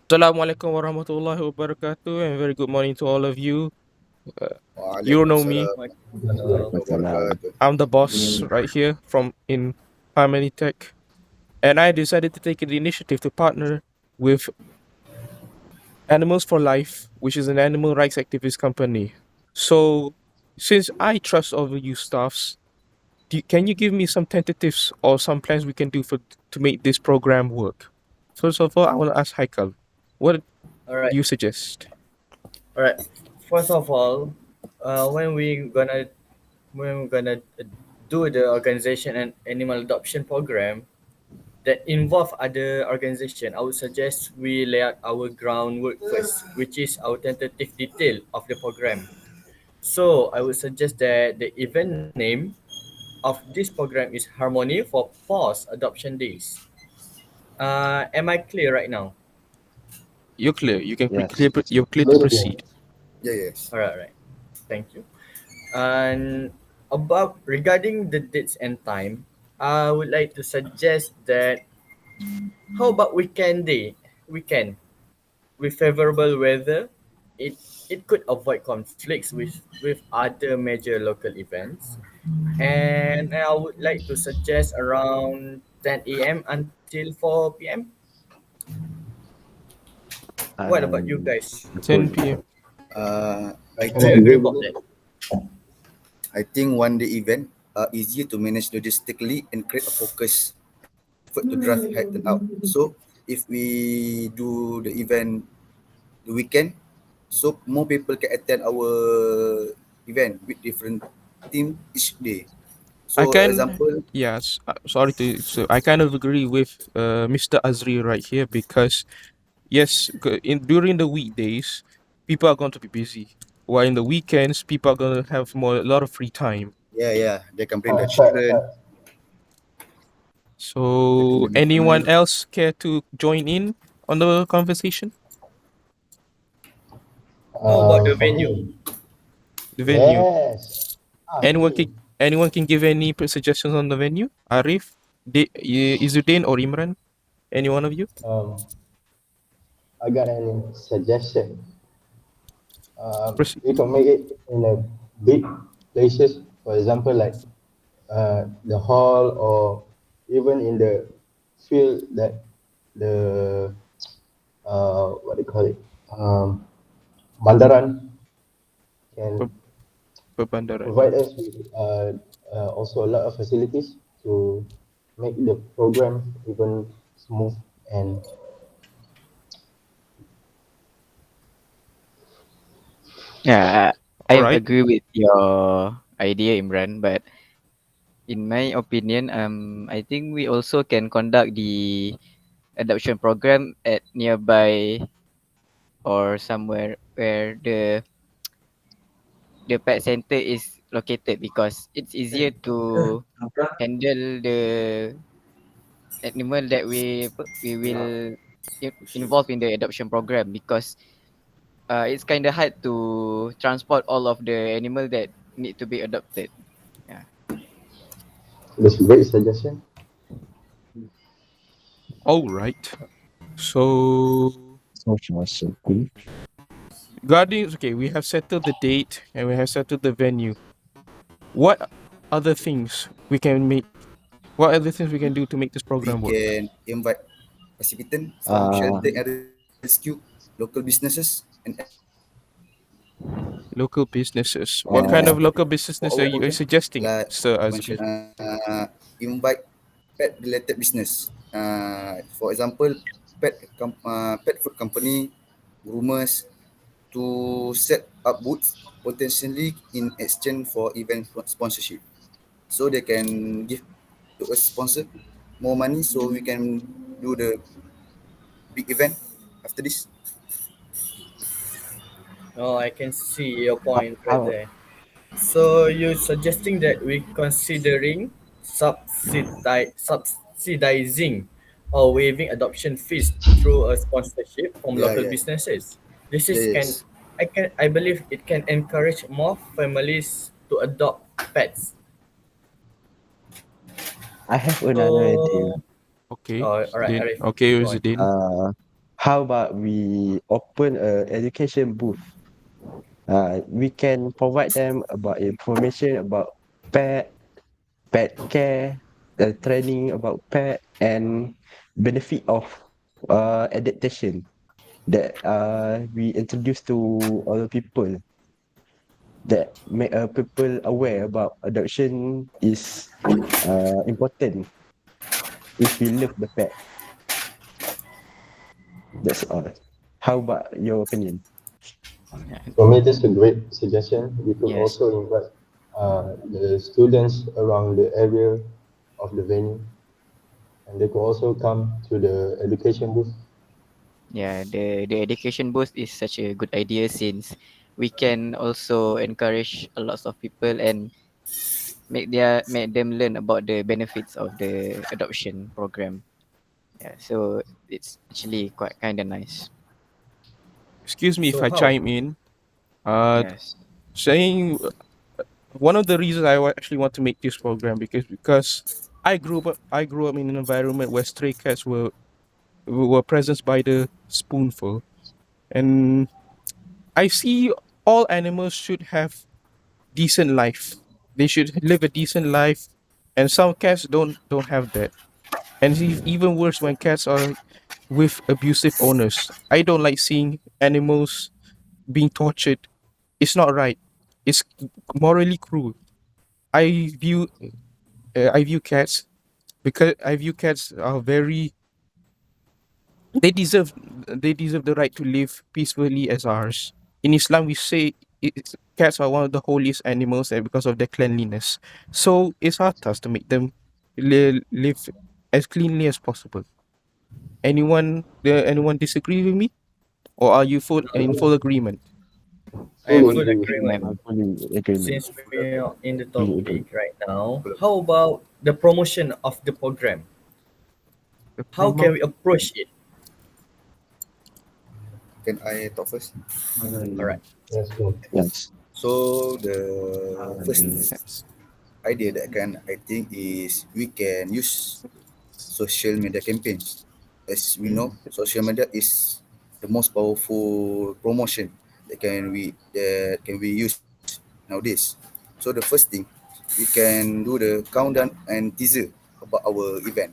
Assalamualaikum warahmatullahi wabarakatuh, and very good morning to all of you. Uh, you know me, Waalaikumsalam warahmatullahi Waalaikumsalam. wabarakatuh. I'm the boss right here from in Harmony Tech, and I decided to take the initiative to partner with Animals for Life, which is an animal rights activist company. So, since I trust all of you staffs, can you give me some tentatives or some plans we can do for to make this program work? First of all, I want to ask Haikal, what All do right, you suggest? all right. First of all, when we gonna do the organization and animal adoption program that involve other organization, I would suggest we lay out our groundwork first, which is our tentative detail of the program. So I would suggest that the event name of this program is Harmony for Pause Adoption Days. Am I clear right now? You're clear. You can Yes. you're clear to proceed. Yes. All right. Thank you. And about regarding the dates and time, I would like to suggest that how about weekend day? Weekend with favorable weather, it it could avoid conflicts with other major local events. And I would like to suggest around 10 a.m. until 4 p.m. What about you guys? 10 p.m. I Do you think agree about that? one day event are easier to manage logistically and create a focus effort to drive head turn out. So if we do the event the weekend, so more people can attend our event with different team each day. I So can, example, yes. Sorry to, so I kind of agree with Mr. Azri right here because yes, in during the weekdays, people are going to be busy, while in the weekends, people are going to have a lot of free time. yeah, they can bring their children, they can So, bring their anyone family. else care to join in on the conversation? How about the For venue? me, The venue. yes. Anyone Me. can anyone can give any suggestions on the venue? Arif, Izuddin, or Imran? Any one of you? Um, I got any suggestion. Proceed. We can make it in a big places. For example, like the hall or even in the field that the what do you call it? Mandaran can Pebandaran. provide us with also a lot of facilities to make the program even smooth and Yeah, All I right. agree with your idea, Imran. But in my opinion, I think we also can conduct the adoption program at nearby or somewhere where the pet center is located because it's easier to handle the animal that we will involve in the adoption program because it's kind of hard to transport all of the animal that need to be adopted. Yeah. that's a great suggestion. All right. So, Social safety. Guardians, okay, we have settled the date and we have settled the venue. What other things we can make? What other things we can do to make this We program work? can invite participants from Uh, shelter and rescue, local businesses, and Local businesses. What kind uh, of local for our businesses are you program, suggesting, like Sir you mentioned, Azri? invite pet related business. For example, pet food company, groomers to set up booths potentially in exchange for event sponsorship. So they can give to us sponsor more money so we can do the big event after this. Oh, I can see your point right how, there. So you're suggesting that we considering subsidizing or waiving adoption fees through a sponsorship from Yeah, local yeah, businesses. This is can yes. I believe it can encourage more families to adopt pets. I have another idea. So Okay, oh, all right, Din. Arif, Okay, go on. Din. Uh, how about we open a education booth? We can provide them about information about pet, pet care, training about pet, and benefit of adaptation that we introduce to other people, that make people aware about adoption is important if we love the pet. That's all. How about your opinion? Yeah. For me, that's a great suggestion. We could Yes. also invite the students around the area of the venue, and they could also come to the education booth. Yeah, the education boost is such a good idea since we can also encourage a lot of people and make them learn about the benefits of the adoption program. Yeah, so it's actually quite kind of nice. Excuse me if So I how? chime in. Uh, Yes. saying one of the reasons I actually want to make this program because I grew up in an environment where stray cats were present by the spoonful, and I see all animals should have decent life. They should live a decent life, and some cats don't have that. And it's even worse when cats are with abusive owners. I don't like seeing animals being tortured. It's not right. It's morally cruel. I view I view cats because I view cats are very they deserve they deserve the right to live peacefully as ours. In Islam, we say cats are one of the holiest animals, and because of their cleanliness, so it's our task to make them live as cleanly as possible. Anyone disagree with me, or are you in full agreement? I am Fully full agree with you. agreement. I fully agreement. Since we are in the Fully topic agree. right now, how about the promotion of the program? The How can promote we approach it? Can I talk first? All right. Yes, cool. Yes. So the first sense. idea that I think is we can use social media campaigns. As we know, social media is the most powerful promotion that can we use nowadays. So the first thing, we can do the countdown and teaser about our event.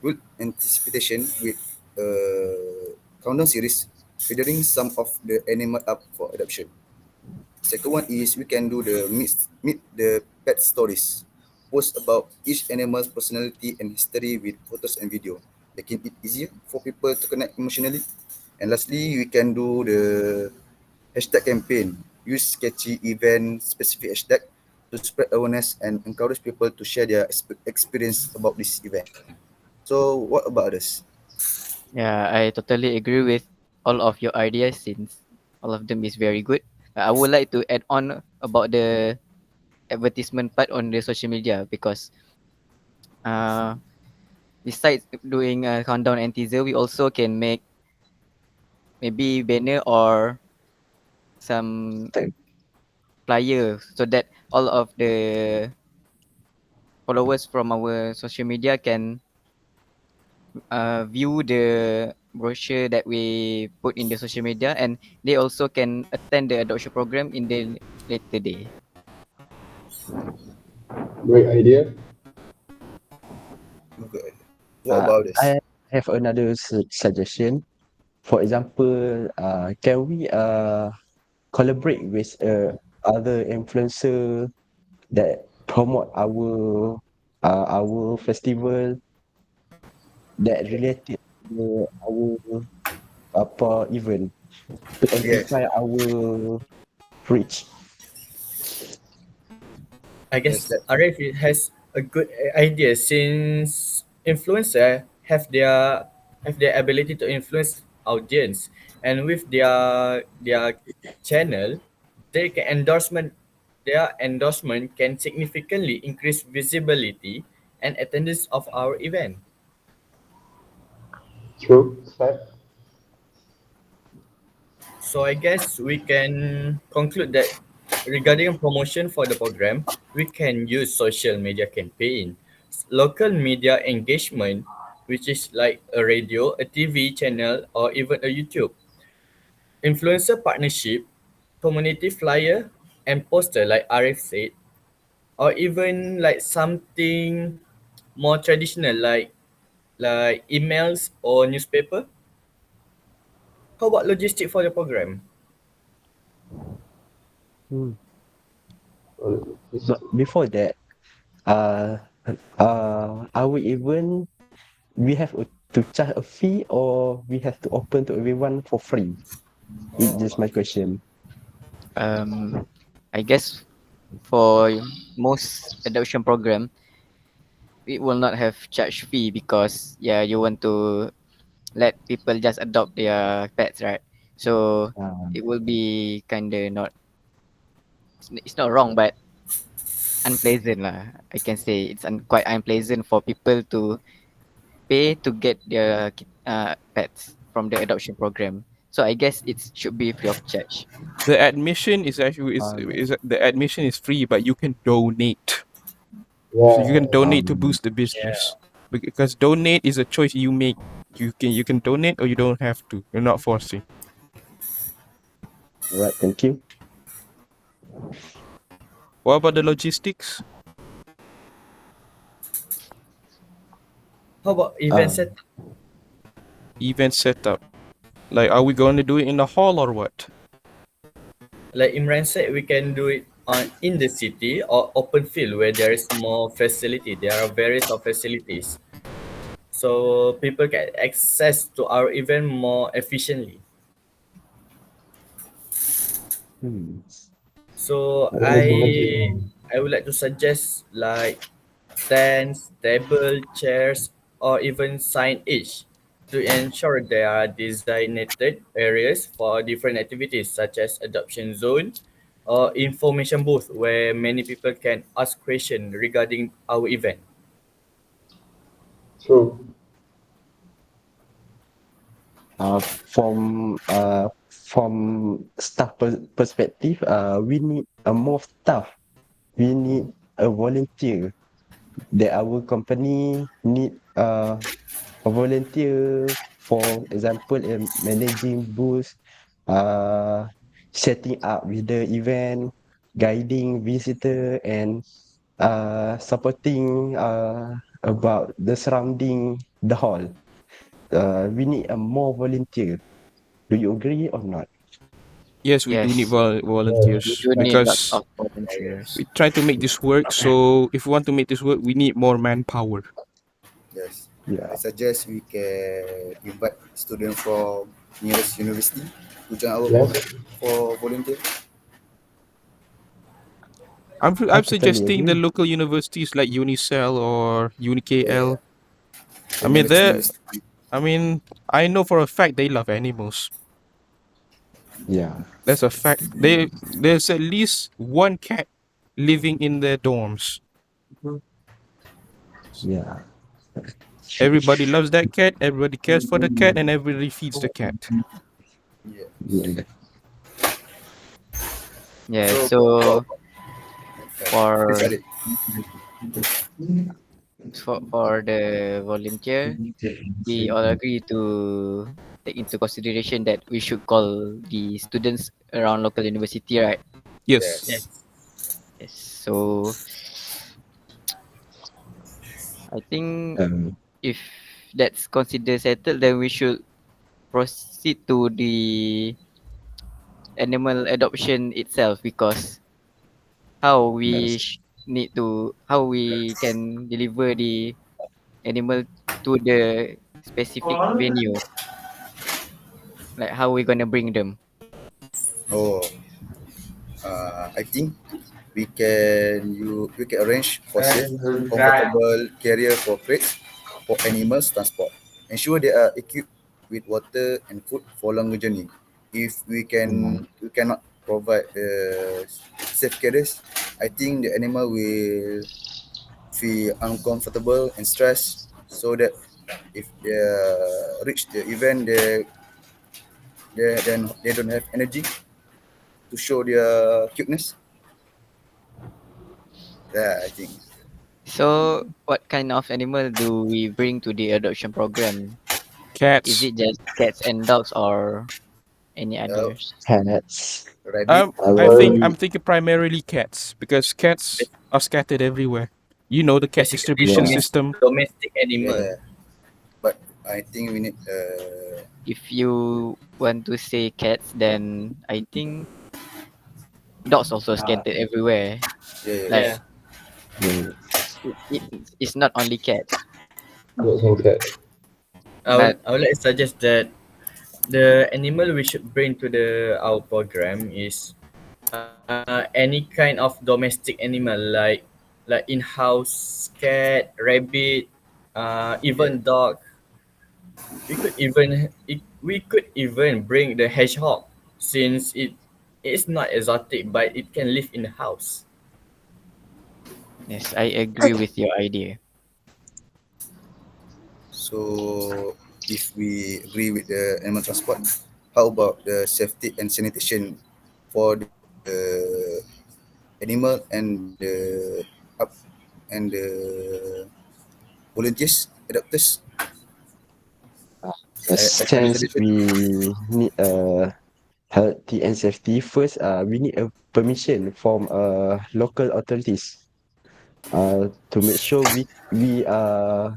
Good anticipation with countdown series featuring some of the animal up for adoption. Second one is we can do the meet the pet stories. Post about each animal's personality and history with photos and video, making it easier for people to connect emotionally. And lastly, we can do the hashtag campaign. Use catchy event specific hashtag to spread awareness and encourage people to share their experience about this event. So what about others? Yeah, I totally agree with all of your ideas since all of them is very good. I would like to add on about the advertisement part on the social media because uh besides doing a countdown and teaser, we also can make maybe banner or some Thank- flyer so that all of the followers from our social media can view the brochure that we put in the social media and they also can attend the adoption program in the later day. Great idea. Okay. What about this? I have another suggestion. For example, can we collaborate with other influencer that promote our festival that related to our apa event to Yes, amplify our reach. I yes, guess that Arif has a good idea since influencer have their ability to influence audience, and with their channel, they can endorsement their endorsement can significantly increase visibility and attendance of our event. True. Fact. So I guess we can conclude that regarding promotion for the program, we can use social media campaign, local media engagement, which is like a radio, a TV channel, or even a YouTube. Influencer partnership, community flyer, and poster like Arif said, or even like something more traditional like emails or newspaper. How about logistic for the program? Hmm. So, But before that, uh, are we even we have to charge a fee or we have to open to everyone for free? It's just my question. Um, I guess for most adoption program, it will not have charge fee because yeah, you want to let people just adopt their pets, right? So Uh, it will be kind of not it's not wrong, but unpleasant lah. I can say it's quite unpleasant for people to pay to get their pets from the adoption program. So I guess it should be free of charge. The admission is actually yeah. is the admission is free, but you can donate. So you can yeah, donate to Um, boost the business. Yeah. Because donate is a choice you make. You can donate or you don't have to. You're not forcing. right. Thank you. What about the logistics? How about event Uh, set? Event setup. Like, are we going to do it in the hall or what? Like Imran said, we can do it on in the city or open field where there is more facility. There are various of facilities, so people can access to our event more efficiently. hmm. So I I just imagine. I would like to suggest like stands, table, chairs, or even signage to ensure there are designated areas for different activities such as adoption zone or information booth where many people can ask questions regarding our event. True. Uh, from staff perspective, we need a more staff. We need a volunteer. That our company need a volunteer. For example, managing booth, uh, setting up with the event, guiding visitor, and supporting about the surrounding the hall. We need a more volunteer. Do you agree or not? Yes, we do need Yes, we volunteers do need lots because of volunteers. we try to make this work. So if we want to make this work, we need more manpower. Yes. I Yeah. suggest we can invite students from nearest university to join our program Yes. for volunteer. I I'm totally suggesting the agree. local universities like Unicel or Yeah. UniKL. I The mean, nearest they university. I mean, I know for a fact they love animals. Yeah. That's a fact. There's at least one cat living in their dorms. Yeah. Everybody loves that cat. Everybody cares for the cat, and everybody feeds the cat. Yeah. Yeah. Yeah, So so please for add it. for the volunteer, we all agree to take into consideration that we should call the students around local university, right? Yes. Yes. Yes. Yes. So I think Um, if that's considered settled, then we should proceed to the animal adoption itself because how we yes. need to how we can deliver the animal to the specific venue, like how we gonna bring them. Oh, I think we can arrange for safe, comfortable carrier for crates for animals transport. Ensure they are equipped with water and food for longer journey. If Mm, we cannot provide the safe carriers, I think the animal will feel uncomfortable and stressed. So that if they reach the event, they don't have energy to show their cuteness. Yeah, I think. So, what kind of animal do we bring to the adoption program? Is Cats. it just cats and dogs or any uh, others? Cats. rabbit. I I think will. I'm thinking primarily cats because cats Bas- are scattered everywhere. You know the cat Basically, distribution Yeah. system. domestic animal. Yeah, but I think we need If you want to say cats, then I think dogs also scattered everywhere. yeah, yeah, Like Yeah, yes. Mm. it's not only cats, Dogs and cats. but I would like to suggest that the animal we should bring to the our program is any kind of domestic animal like in-house cat, rabbit, Yeah. even dog. We could even bring the hedgehog since it is not exotic but it can live in the house. yes, I agree with your idea. So if we agree with the animal transport, how about the safety and sanitation for the animal and the up and the volunteers, adapters? Are you Since suggested? we need healthy and safety, first we need a permission from local authorities to make sure we are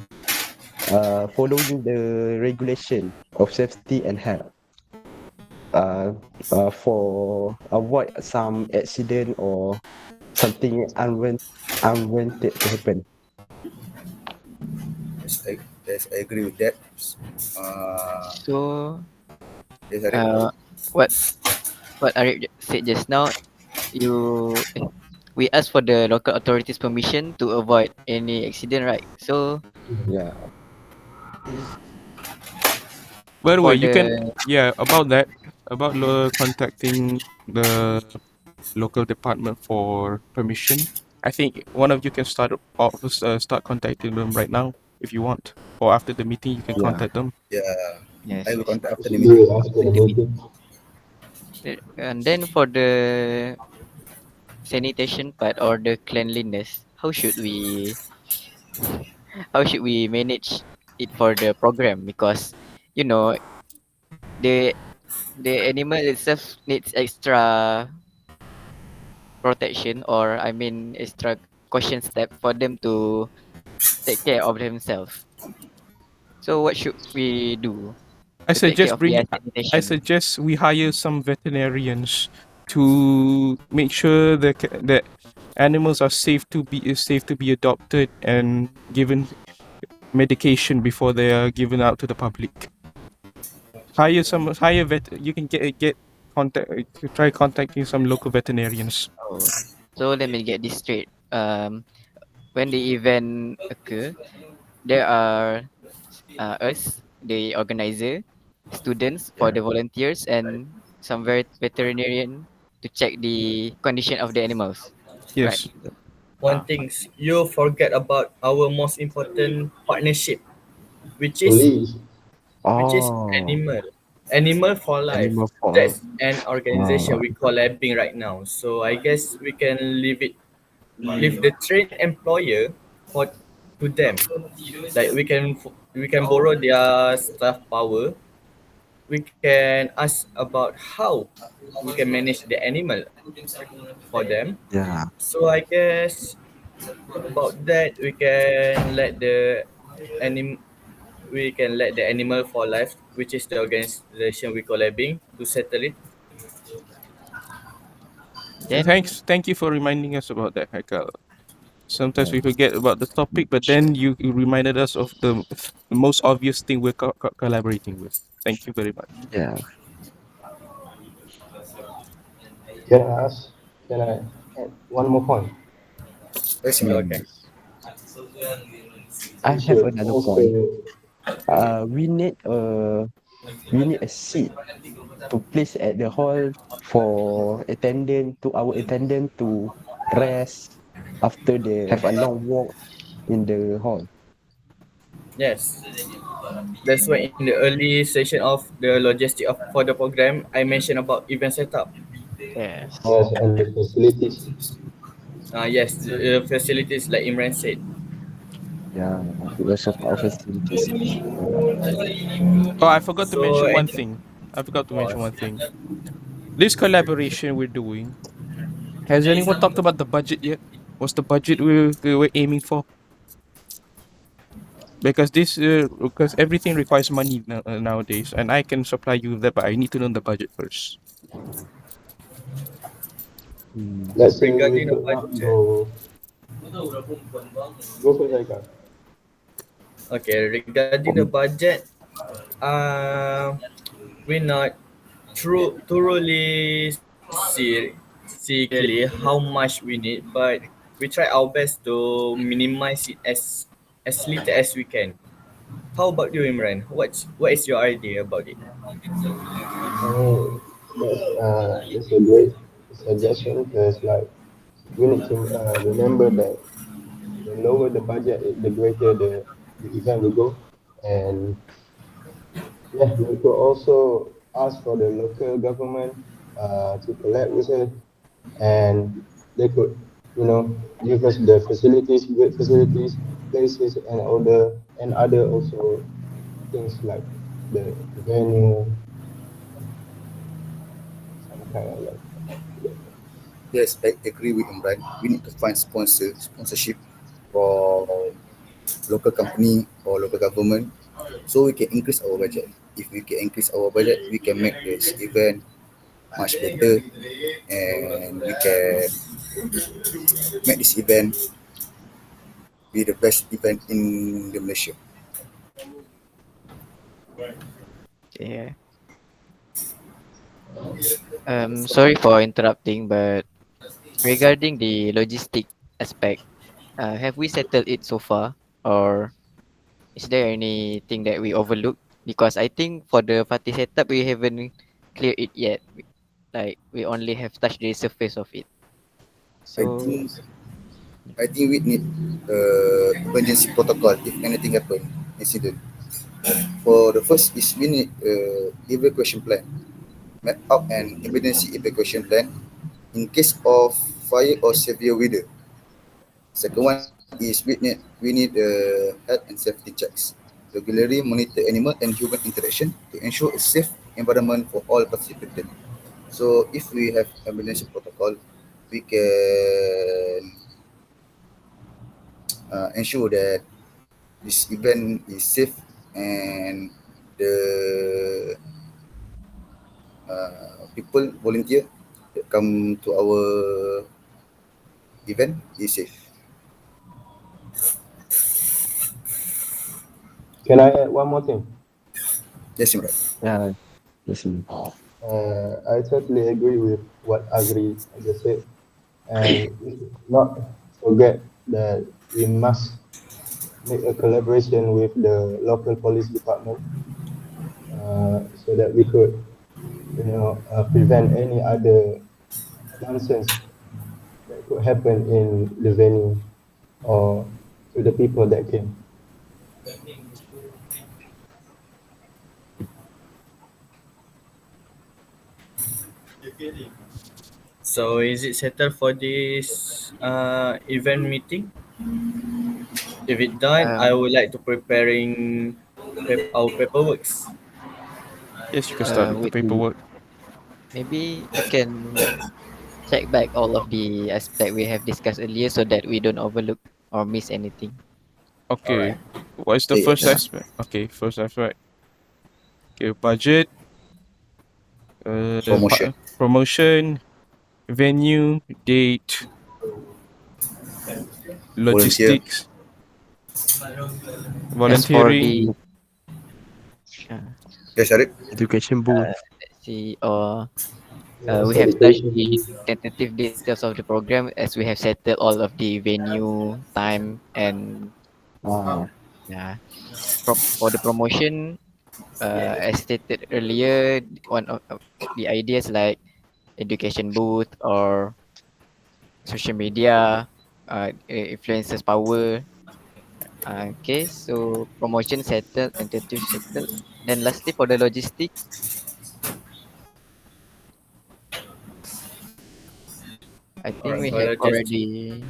following the regulation of safety and health uh, for avoid some accident or something unwanted to happen. Yes, I agree with that. Uh, So, yes, Arif. uh, what Arif said just now, you we asked for the local authorities' permission to avoid any accident, right? So Yeah, By the way, for you can the about that about contacting the local department for permission. I think one of you can start contacting them right now if you want, or after the meeting you can yeah, contact them. Yeah, I yes, will yes. contact We after the should do meeting. it after After the the meet, meeting. and then for the sanitation part or the cleanliness, how should we manage it for the program? Because you know the the animal itself needs extra protection, or I mean extra caution step for them to take care of themselves. So what should we do I to take care suggest of their bring. I sanitation? suggest we hire some veterinarians to make sure the animals are safe to be adopted and given medication before they are given out to the public. Hire vet. You can get contact. Try contacting some local veterinarians. Oh, so let me get this straight. When the event occur, there are us, the organizer, students for Yeah. the volunteers, and some veterinarian to check the condition of the animals. Right. Yes. One thing you forget about our most important partnership, which is Police. which is oh, animal for life. animal for life. That's an uh, organization we collabing right now, so I guess we can leave the train employer for to them. Like we can borrow their staff power. We can ask about how we can manage the animal for them. yeah, So I guess about that anim we can let the animal for life, which is the organization we collabing, to settle it. Then Thank you for reminding us about that, Haikal. Sometimes yeah, we forget about the topic, but then you reminded us of the most obvious thing we're collaborating with. Thank you very much. yeah. Can I ask? Can I add one more point? Yes, Imran. Okay. Mm. I We have should another point. also Uh, we need a we need a seat to place at the hall for attendant to our attendant to rest after they have a long walk in the hall. Yes, that's why in the early session of the logistic for the program, I mentioned about event setup. yes, yes, and the facilities. Yes, the facilities like Imran said. Yeah, because of our facilities. Yeah. Oh, I forgot to So, mention one thing. I forgot to mention one thing. This collaboration we're doing, has anyone talked about the budget yet? What's the budget we're aiming for? Because because everything requires money nowadays, and I can supply you that, but I need to know the budget first. Hmm. Let's say we regarding the could not budget, go for Zaika. okay, regarding the budget, uh, we're not thoroughly see clear how much we need, but we try our best to minimize it as little as we can. How about you, Imran? What is your idea about it? I mean, that's a great suggestion because like we need to remember that the lower the budget, the greater the event will go. And yeah, we could also ask for the local government to collab with us, and they could, give us the facilities, great facilities, places, and other also things like the venue, some kind of like that. Yes, I agree with Imran. We need to find sponsorship for local company or local government so we can increase our budget. If we can increase our budget, we can make this event much better and we can make this event be the best event in the Malaysia. Yeah. Sorry for interrupting, but regarding the logistic aspect, have we settled it so far, or is there anything that we overlooked? Because I think for the party setup, we haven't cleared it yet. Like we only have touched the surface of it. I So think I think we need emergency protocol if anything happen incident. For the first is we need evacuation plan. Map out an emergency evacuation plan in case of fire or severe weather. Second one is we need health and safety checks. Regularly monitor animal and human interaction to ensure a safe environment for all participants. So if we have emergency protocol, we can ensure that this event is safe and the people volunteer that come to our event is safe. Can I add one more thing? Yes, Imran. Yeah, listen. I totally agree with what Agri just said, and we should not forget that we must make a collaboration with the local police department so that we could, prevent any other nonsense that could happen in the venue or to the people that came. So, is it settled for this event meeting? If it done, I um, would like to preparing our paperworks. Yes, you can start with the with paperwork. maybe you can check back all of the aspect we have discussed earlier so that we don't overlook or miss anything. All right. Okay. What is the first Yes. Yeah. aspect? Okay, first aspect. Okay, budget, Promotion. promotion, venue, date, Volunteer. logistics, As for volunteering. the uh, Yes, Arif. Education booth. let's see, or we Yes, have touched education. the tentative details of the program as we have settled all of the venue, time, and Ah, yeah. For the promotion, as stated earlier, one of the ideas like education booth or social media, influencers power. Okay, so promotion settled, tentative settled. Then lastly for the logistics, I All think right. we For have logistic, already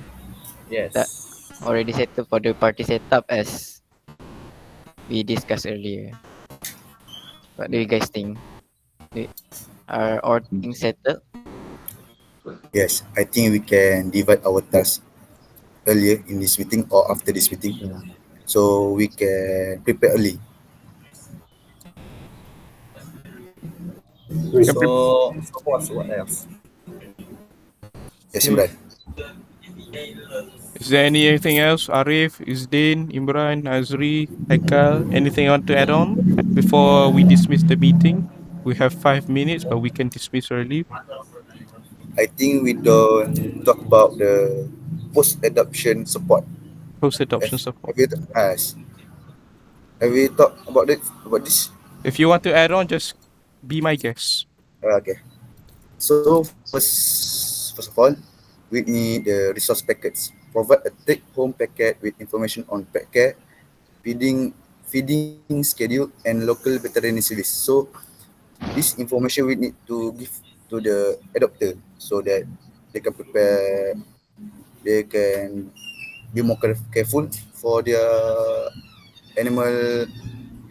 that yes. already settled for the party setup as we discussed earlier. What do you guys think? Do- Are all things settled? Yes, I think we can divide our tasks earlier in this meeting or after this meeting, Yeah. so we can prepare early. Sweet. Can pre- So boss, what else? Yes, Imran. is there anything else? Arif, Isdin, Imran, Azri, Haikal, anything you want to add on before we dismiss the meeting? We have 5 minutes, but we can dismiss early. I think we don't talk about the post-adoption support. Post Have, adoption support. have you have we talked about this? If you want to add on, just be my guest. Okay. So first of all, we need the resource packets. Provide a take-home packet with information on pet care, feeding schedule, and local veterinary service. So this information we need to give to the adopter so that they can prepare, they can be more careful for their animal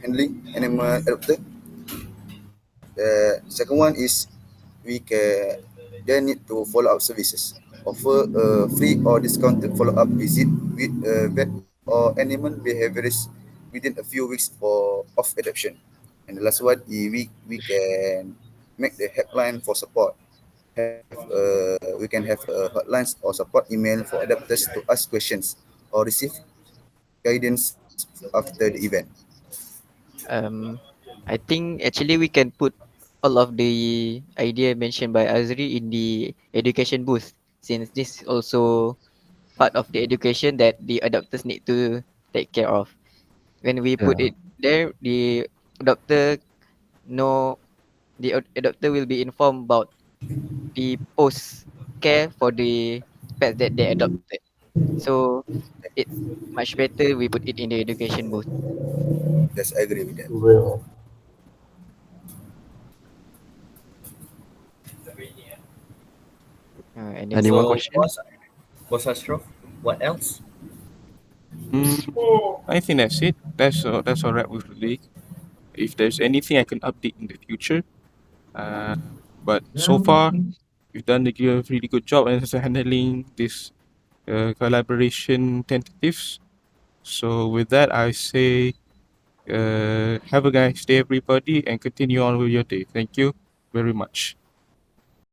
handling, animal adopter. The second one is we can they need to follow up services. Offer a free or discounted follow up visit with a vet or animal behaviorist within a few weeks of adoption. And the last one is we can make the helpline for support. We can have hotlines or support email for adapters to ask questions or receive guidance after the event. Um, I think actually we can put all of the idea mentioned by Azri in the education booth, since this is also part of the education that the adopters need to take care of. When we put Yeah. it there, the adopter know adopter will be informed about the post care for the pets that they adopted. So it's much better we put it in the education booth. Yes, I agree with that. Well, Any Any more more? So question? boss Ashraf, what else? Mm, I think that's it. That's all right with the league. If there's anything I can update in the future, uh, but so far you've done a really good job in handling this collaboration tentatives. So with that, I say have a nice day, everybody, and continue on with your day. Thank you very much.